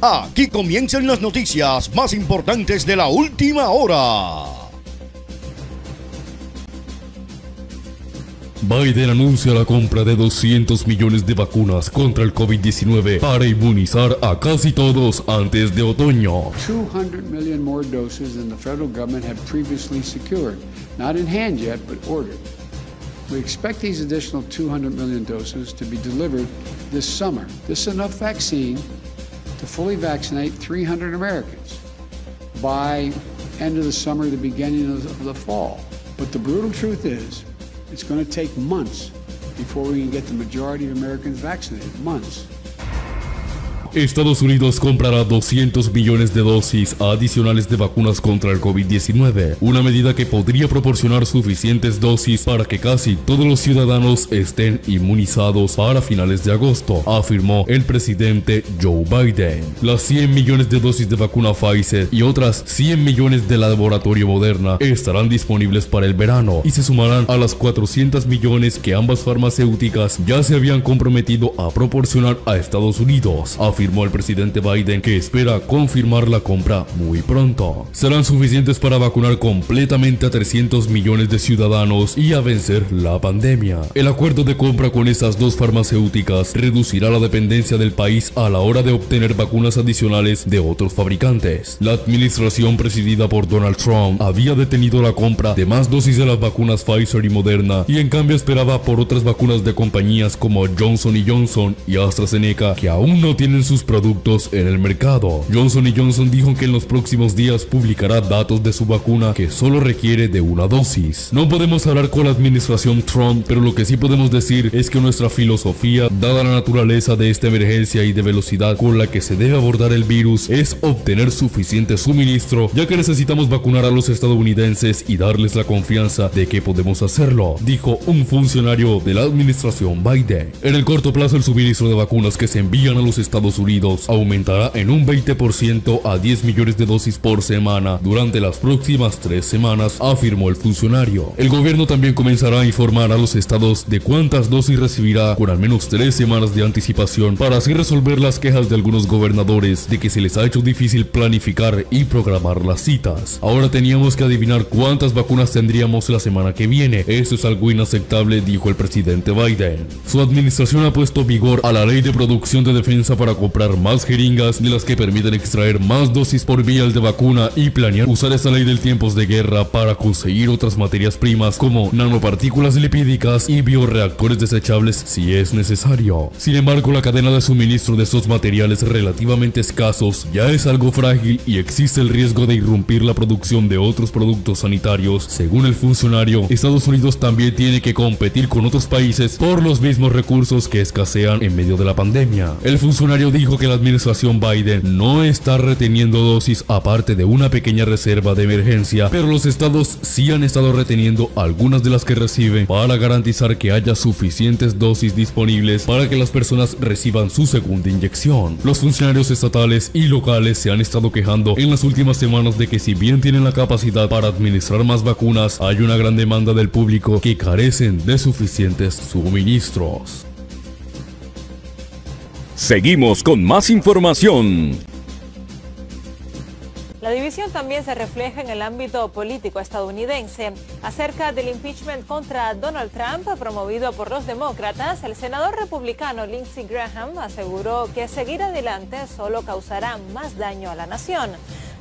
Aquí comienzan las noticias más importantes de la última hora. Biden anuncia la compra de 200 millones de vacunas contra el COVID-19 para inmunizar a casi todos antes de otoño. 200 million more doses than the federal government had previously secured. Not in hand yet, but ordered. We expect these additional 200 million doses to be delivered this summer. This is enough vaccine to fully vaccinate 300 Americans by end of the summer, the beginning of the fall. But the brutal truth is, it's going to take months before we can get the majority of Americans vaccinated. Months. Estados Unidos comprará 200 millones de dosis adicionales de vacunas contra el COVID-19, una medida que podría proporcionar suficientes dosis para que casi todos los ciudadanos estén inmunizados para finales de agosto, afirmó el presidente Joe Biden. Las 100 millones de dosis de vacuna Pfizer y otras 100 millones de la laboratorio Moderna estarán disponibles para el verano y se sumarán a las 400 millones que ambas farmacéuticas ya se habían comprometido a proporcionar a Estados Unidos, afirmó el presidente Biden, que espera confirmar la compra muy pronto. Serán suficientes para vacunar completamente a 300 millones de ciudadanos y a vencer la pandemia. El acuerdo de compra con esas dos farmacéuticas reducirá la dependencia del país a la hora de obtener vacunas adicionales de otros fabricantes. La administración presidida por Donald Trump había detenido la compra de más dosis de las vacunas Pfizer y Moderna y en cambio esperaba por otras vacunas de compañías como Johnson & Johnson y AstraZeneca, que aún no tienen sus productos en el mercado. Johnson & Johnson dijo que en los próximos días publicará datos de su vacuna que solo requiere de una dosis. No podemos hablar con la administración Trump, pero lo que sí podemos decir es que nuestra filosofía, dada la naturaleza de esta emergencia y de velocidad con la que se debe abordar el virus, es obtener suficiente suministro, ya que necesitamos vacunar a los estadounidenses y darles la confianza de que podemos hacerlo, dijo un funcionario de la administración Biden. En el corto plazo, el suministro de vacunas que se envían a los Estados Unidos aumentará en un 20% a 10 millones de dosis por semana durante las próximas 3 semanas, afirmó el funcionario. El gobierno también comenzará a informar a los estados de cuántas dosis recibirá con al menos 3 semanas de anticipación, para así resolver las quejas de algunos gobernadores de que se les ha hecho difícil planificar y programar las citas. Ahora teníamos que adivinar cuántas vacunas tendríamos la semana que viene. Eso es algo inaceptable, dijo el presidente Biden. Su administración ha puesto vigor a la ley de producción de defensa para comprar más jeringas de las que permiten extraer más dosis por vial de vacuna y planear usar esa ley de tiempos de guerra para conseguir otras materias primas como nanopartículas lipídicas y bioreactores desechables si es necesario. Sin embargo, la cadena de suministro de estos materiales relativamente escasos ya es algo frágil y existe el riesgo de irrumpir la producción de otros productos sanitarios. Según el funcionario, Estados Unidos también tiene que competir con otros países por los mismos recursos que escasean en medio de la pandemia. El funcionario dijo que la administración Biden no está reteniendo dosis aparte de una pequeña reserva de emergencia, pero los estados sí han estado reteniendo algunas de las que reciben para garantizar que haya suficientes dosis disponibles para que las personas reciban su segunda inyección. Los funcionarios estatales y locales se han estado quejando en las últimas semanas de que, si bien tienen la capacidad para administrar más vacunas, hay una gran demanda del público que carecen de suficientes suministros. Seguimos con más información. La división también se refleja en el ámbito político estadounidense. Acerca del impeachment contra Donald Trump promovido por los demócratas, el senador republicano Lindsey Graham aseguró que seguir adelante solo causará más daño a la nación.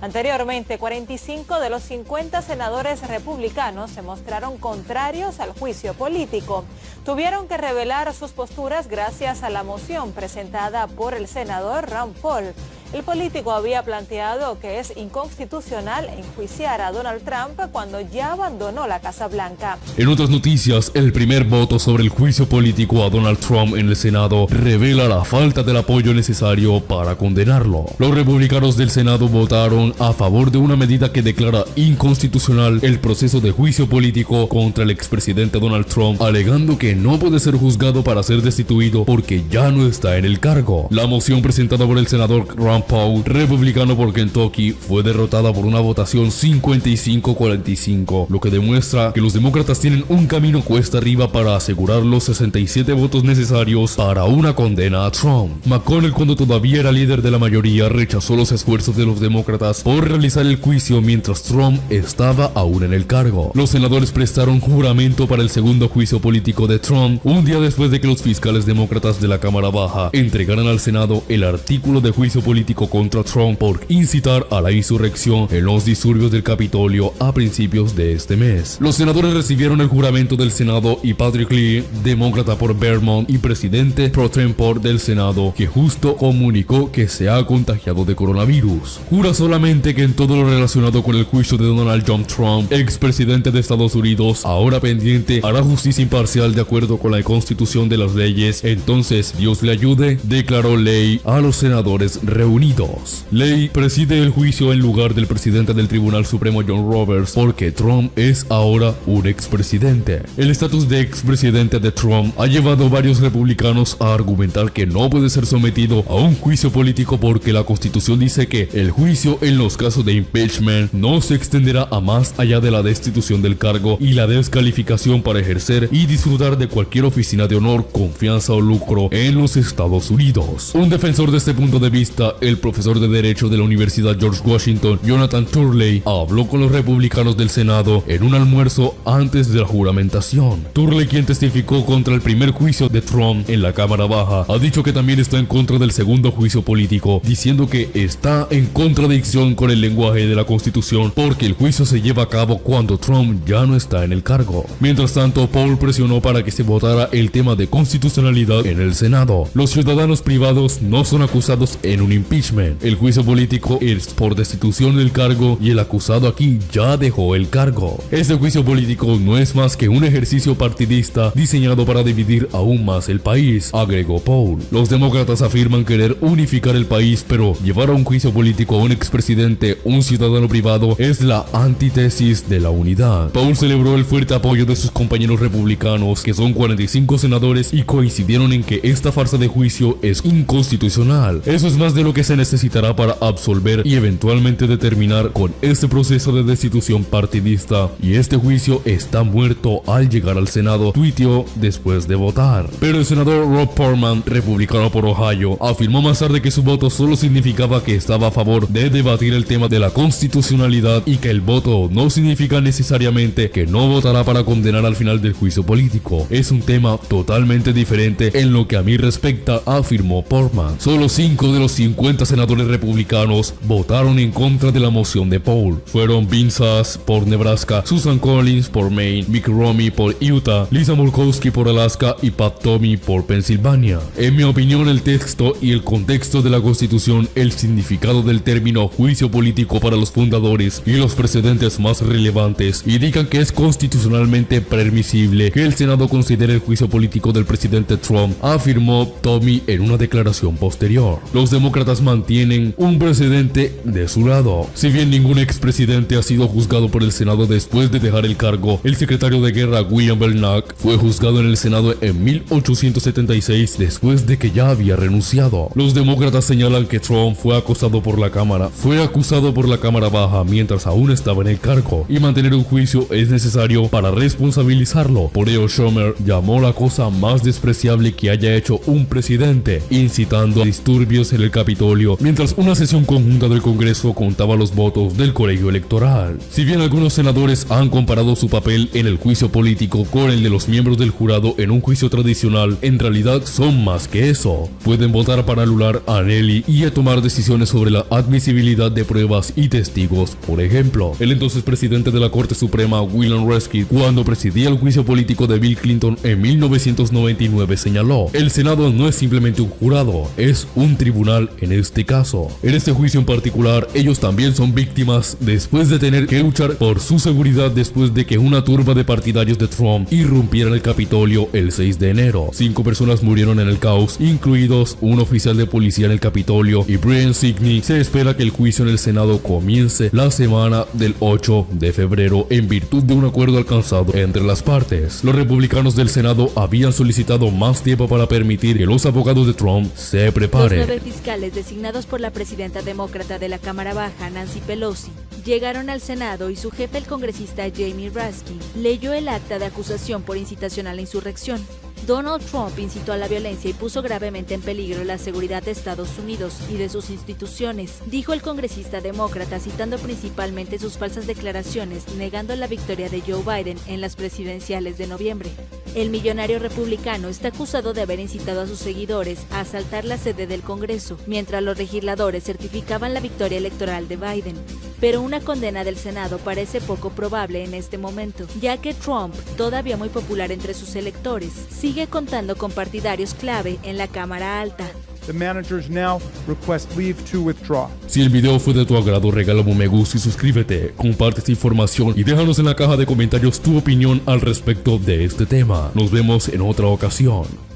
Anteriormente, 45 de los 50 senadores republicanos se mostraron contrarios al juicio político. Tuvieron que revelar sus posturas gracias a la moción presentada por el senador Rand Paul. El político había planteado que es inconstitucional enjuiciar a Donald Trump cuando ya abandonó la Casa Blanca. En otras noticias, el primer voto sobre el juicio político a Donald Trump en el Senado revela la falta del apoyo necesario para condenarlo. Los republicanos del Senado votaron a favor de una medida que declara inconstitucional el proceso de juicio político contra el expresidente Donald Trump, alegando que no puede ser juzgado para ser destituido porque ya no está en el cargo. La moción presentada por el senador Rand Rand Paul, republicano por Kentucky, fue derrotada por una votación 55-45, lo que demuestra que los demócratas tienen un camino cuesta arriba para asegurar los 67 votos necesarios para una condena a Trump. McConnell, cuando todavía era líder de la mayoría, rechazó los esfuerzos de los demócratas por realizar el juicio mientras Trump estaba aún en el cargo. Los senadores prestaron juramento para el segundo juicio político de Trump un día después de que los fiscales demócratas de la Cámara Baja entregaran al Senado el artículo de juicio político contra Trump por incitar a la insurrección en los disturbios del Capitolio a principios de este mes. Los senadores recibieron el juramento del Senado y Patrick Leahy, demócrata por Vermont y presidente pro tempore del Senado, que justo comunicó que se ha contagiado de coronavirus, jura solamente que en todo lo relacionado con el juicio de Donald John Trump, expresidente de Estados Unidos, ahora pendiente, hará justicia imparcial de acuerdo con la constitución de las leyes. Entonces Dios le ayude, declaró Leahy a los senadores reunidos. Leahy preside el juicio en lugar del presidente del Tribunal Supremo John Roberts porque Trump es ahora un expresidente. El estatus de expresidente de Trump ha llevado a varios republicanos a argumentar que no puede ser sometido a un juicio político porque la Constitución dice que el juicio en los casos de impeachment no se extenderá a más allá de la destitución del cargo y la descalificación para ejercer y disfrutar de cualquier oficina de honor, confianza o lucro en los Estados Unidos. Un defensor de este punto de vista, el profesor de Derecho de la Universidad George Washington, Jonathan Turley, habló con los republicanos del Senado en un almuerzo antes de la juramentación. Turley, quien testificó contra el primer juicio de Trump en la Cámara Baja, ha dicho que también está en contra del segundo juicio político, diciendo que está en contradicción con el lenguaje de la Constitución porque el juicio se lleva a cabo cuando Trump ya no está en el cargo. Mientras tanto, Paul presionó para que se votara el tema de constitucionalidad en el Senado. Los ciudadanos privados no son acusados en un impeachment. El juicio político es por destitución del cargo y el acusado aquí ya dejó el cargo. Este juicio político no es más que un ejercicio partidista diseñado para dividir aún más el país, agregó Paul. Los demócratas afirman querer unificar el país, pero llevar a un juicio político a un expresidente, un ciudadano privado, es la antítesis de la unidad. Paul celebró el fuerte apoyo de sus compañeros republicanos, que son 45 senadores, y coincidieron en que esta farsa de juicio es inconstitucional. Eso es más de lo que se necesitará para absolver y eventualmente determinar con este proceso de destitución partidista, y este juicio está muerto al llegar al Senado, tuiteó después de votar. Pero el senador Rob Portman, republicano por Ohio, afirmó más tarde que su voto solo significaba que estaba a favor de debatir el tema de la constitucionalidad y que el voto no significa necesariamente que no votará para condenar al final del juicio político. Es un tema totalmente diferente en lo que a mí respecta, afirmó Portman. Solo 5 de los 50 senadores republicanos votaron en contra de la moción de Paul. Fueron Vince Sass por Nebraska, Susan Collins por Maine, Mitt Romney por Utah, Lisa Murkowski por Alaska y Pat Toomey por Pensilvania. En mi opinión, el texto y el contexto de la Constitución, el significado del término juicio político para los fundadores y los precedentes más relevantes indican que es constitucionalmente permisible que el Senado considere el juicio político del presidente Trump, afirmó Toomey en una declaración posterior. Los demócratas mantienen un precedente de su lado. Si bien ningún expresidente ha sido juzgado por el Senado después de dejar el cargo, el secretario de guerra William Belknap fue juzgado en el Senado en 1876 después de que ya había renunciado. Los demócratas señalan que Trump fue acusado por la Cámara Baja mientras aún estaba en el cargo, y mantener un juicio es necesario para responsabilizarlo. Por ello, Schumer llamó la cosa más despreciable que haya hecho un presidente, incitando a disturbios en el Capitolio mientras una sesión conjunta del Congreso contaba los votos del colegio electoral. Si bien algunos senadores han comparado su papel en el juicio político con el de los miembros del jurado en un juicio tradicional, en realidad son más que eso. Pueden votar para anular a Nelly y a tomar decisiones sobre la admisibilidad de pruebas y testigos. Por ejemplo, el entonces presidente de la Corte Suprema, William Rehnquist, cuando presidía el juicio político de Bill Clinton en 1999, señaló: el Senado no es simplemente un jurado, es un tribunal en este caso. En este juicio en particular, ellos también son víctimas después de tener que luchar por su seguridad después de que una turba de partidarios de Trump irrumpiera en el Capitolio el 6 de enero. 5 personas murieron en el caos, incluidos un oficial de policía en el Capitolio y Brian Signey. Se espera que el juicio en el Senado comience la semana del 8 de febrero en virtud de un acuerdo alcanzado entre las partes. Los republicanos del Senado habían solicitado más tiempo para permitir que los abogados de Trump se preparen. Los 9 fiscales de designados por la presidenta demócrata de la Cámara Baja, Nancy Pelosi, llegaron al Senado y su jefe, el congresista Jamie Raskin, leyó el acta de acusación por incitación a la insurrección. Donald Trump incitó a la violencia y puso gravemente en peligro la seguridad de Estados Unidos y de sus instituciones, dijo el congresista demócrata, citando principalmente sus falsas declaraciones negando la victoria de Joe Biden en las presidenciales de noviembre. El millonario republicano está acusado de haber incitado a sus seguidores a asaltar la sede del Congreso, mientras los legisladores certificaban la victoria electoral de Biden. Pero una condena del Senado parece poco probable en este momento, ya que Trump, todavía muy popular entre sus electores, sigue contando con partidarios clave en la Cámara Alta. The managers now request leave to withdraw. Si el video fue de tu agrado, regálame un me gusta y suscríbete, comparte esta información y déjanos en la caja de comentarios tu opinión al respecto de este tema. Nos vemos en otra ocasión.